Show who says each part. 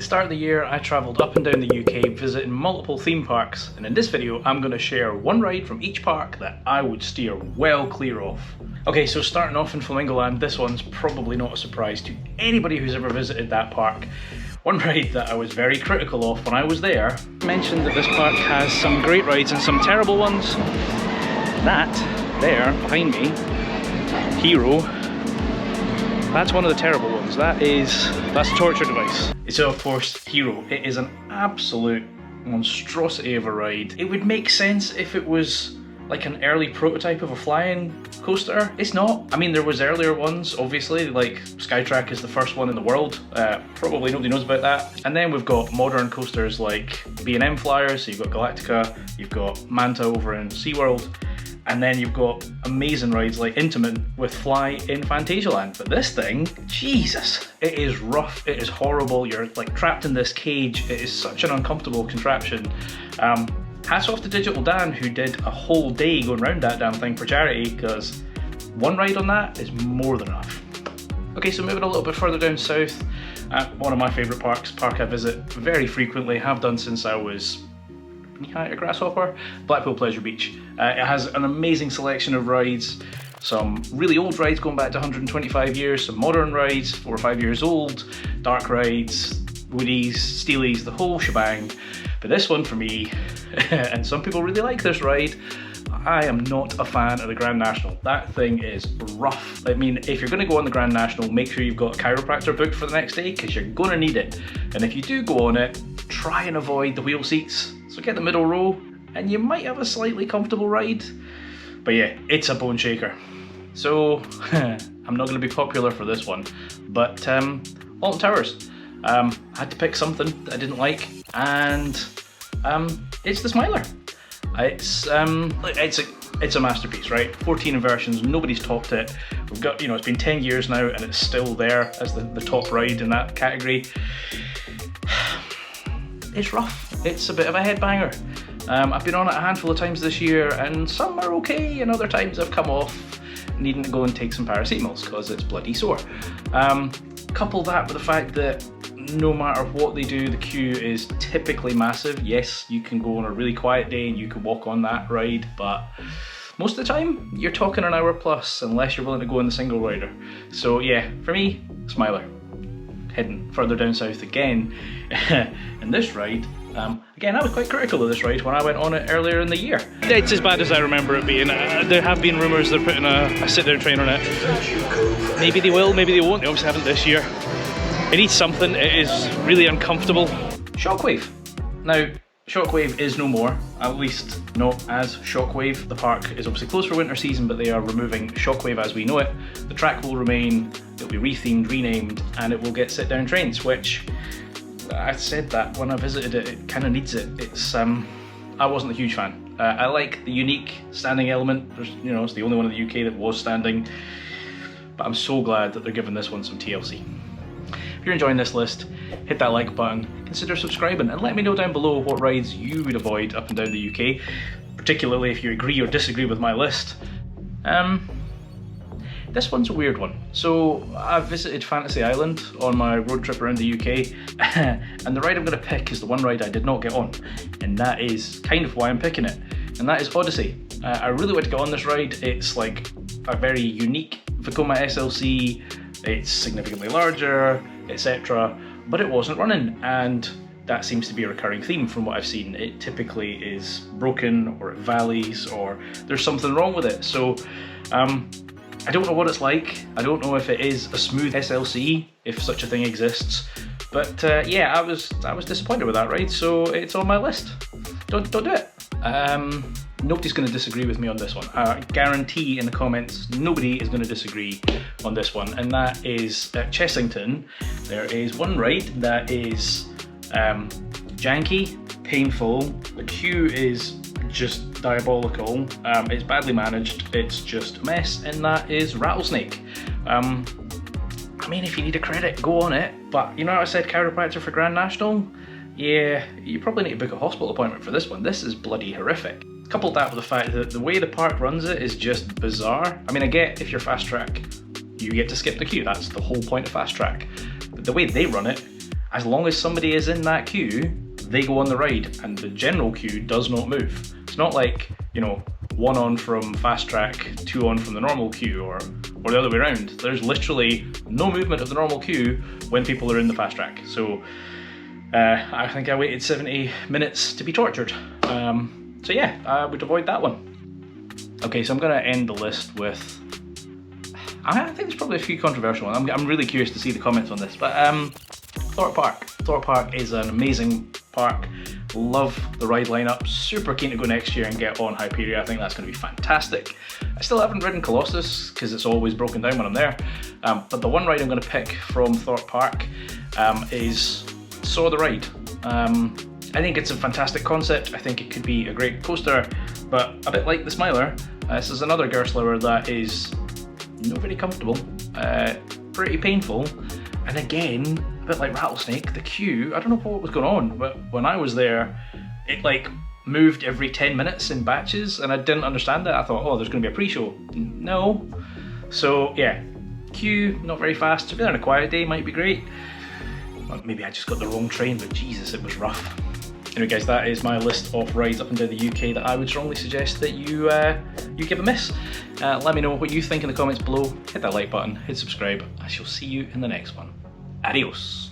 Speaker 1: the start of the year, I travelled up and down the UK visiting multiple theme parks, and in this video I'm going to share one ride from each park that I would steer well clear of. Okay, so starting off in Flamingoland, this one's probably not a surprise to anybody who's ever visited that park. One ride that I was very critical of when I was there. I mentioned that this park has some great rides and some terrible ones. That there behind me, Hero, that's one of the terrible ones. That's a torture device. So of course, Hero, it is an absolute monstrosity of a ride. It would make sense if it was like an early prototype of a flying coaster. It's not. I mean, there was earlier ones, obviously, like Skytrack is the first one in the world. Probably nobody knows about that. And then we've got modern coasters like B&M Flyers, so you've got Galactica, you've got Manta over in SeaWorld, and then you've got amazing rides like Intamin with Fly in Phantasialand. But this thing, Jesus, it is rough, it is horrible, you're like trapped in this cage, it is such an uncomfortable contraption. Hats off to Digital Dan, who did a whole day going around that damn thing for charity, because one ride on that is more than enough. Okay, so moving a little bit further down south, one of my favourite parks, park I visit very frequently, have done since I was a grasshopper, Blackpool Pleasure Beach. It has an amazing selection of rides, some really old rides going back to 125 years, some modern rides, 4 or 5 years old, dark rides, woodies, steelies, the whole shebang. But this one for me, and some people really like this ride, I am not a fan of the Grand National. That thing is rough. I mean, if you're going to go on the Grand National, make sure you've got a chiropractor booked for the next day, because you're going to need it. And if you do go on it, try and avoid the wheel seats. So get the middle row, and you might have a slightly comfortable ride. But yeah, it's a bone shaker. So, I'm not going to be popular for this one. But, Alton Towers. I had to pick something that I didn't like, and it's the Smiler. It's a masterpiece, right? 14 inversions, nobody's topped it. We've got, it's been 10 years now, and it's still there as the top ride in that category. It's rough. It's a bit of a headbanger. I've been on it a handful of times this year, and some are okay, and other times I've come off needing to go and take some paracetamols because it's bloody sore. Couple that with the fact that no matter what they do, the queue is typically massive. Yes, you can go on a really quiet day and you can walk on that ride, but most of the time you're talking an hour plus, unless you're willing to go in the single rider. So yeah, for me, Smiler. Heading further down south again, and this ride, again, I was quite critical of this ride when I went on it earlier in the year. It's as bad as I remember it being. There have been rumours they're putting a sit-down train on it. Maybe they will, maybe they won't. They obviously haven't this year. It needs something. It is really uncomfortable. Shockwave. Now, Shockwave is no more, at least not as Shockwave. The park is obviously closed for winter season, but they are removing Shockwave as we know it. The track will remain, it'll be rethemed, renamed, and it will get sit-down trains, which I said that when I visited it, it kind of needs it. It's, I wasn't a huge fan. I like the unique standing element. There's, it's the only one in the UK that was standing, but I'm so glad that they're giving this one some TLC. If you're enjoying this list, hit that like button, consider subscribing, and let me know down below what rides you would avoid up and down the UK, particularly if you agree or disagree with my list. This one's a weird one. So I've visited Fantasy Island on my road trip around the UK, and the ride I'm going to pick is the one ride I did not get on, and that is kind of why I'm picking it, and that is Odyssey. I really want to get on this ride. It's like a very unique Vekoma SLC, it's significantly larger, etc., but it wasn't running, and that seems to be a recurring theme from what I've seen. It typically is broken, or it valleys, or there's something wrong with it. So I don't know what it's like. I don't know if it is a smooth SLC, if such a thing exists, but yeah, I was disappointed with that ride, so it's on my list. Don't do it. Nobody's going to disagree with me on this one. I guarantee in the comments nobody is going to disagree on this one, and that is at Chessington. There is one ride that is janky, painful, the queue is just diabolical, it's badly managed, it's just a mess, and that is Rattlesnake. I mean, if you need a credit, go on it, but you know how I said chiropractor for Grand National? Yeah, you probably need to book a hospital appointment for this one. This is bloody horrific. Couple that with the fact that the way the park runs it is just bizarre. I mean, I get if you're fast track, you get to skip the queue. That's the whole point of fast track. But the way they run it, as long as somebody is in that queue, they go on the ride, and the general queue does not move. It's not like, you know, 1 on from fast track, 2 on from the normal queue, or the other way around. There's literally no movement of the normal queue when people are in the fast track. So I think I waited 70 minutes to be tortured. So yeah, I would avoid that one. Okay, so I'm gonna end the list with, I think there's probably a few controversial ones. I'm really curious to see the comments on this, but Thorpe Park. Thorpe Park is an amazing park. Love the ride lineup. Super keen to go next year and get on Hyperia. I think that's going to be fantastic. I still haven't ridden Colossus because it's always broken down when I'm there. But the one ride I'm going to pick from Thorpe Park is Soar the Ride. I think it's a fantastic concept. I think it could be a great coaster, but a bit like the Smiler, this is another Gerstlauer that is not very comfortable, pretty painful, and again, a bit like Rattlesnake, the queue, I don't know what was going on, but when I was there, it like moved every 10 minutes in batches, and I didn't understand that. I thought, oh, there's going to be a pre-show. No. So yeah, queue, not very fast. To be there on a quiet day might be great. Well, maybe I just got the wrong train, but Jesus, it was rough. Anyway guys, that is my list of rides up and down the UK that I would strongly suggest that you give a miss. Let me know what you think in the comments below. Hit that like button, hit subscribe. I shall see you in the next one. Adios.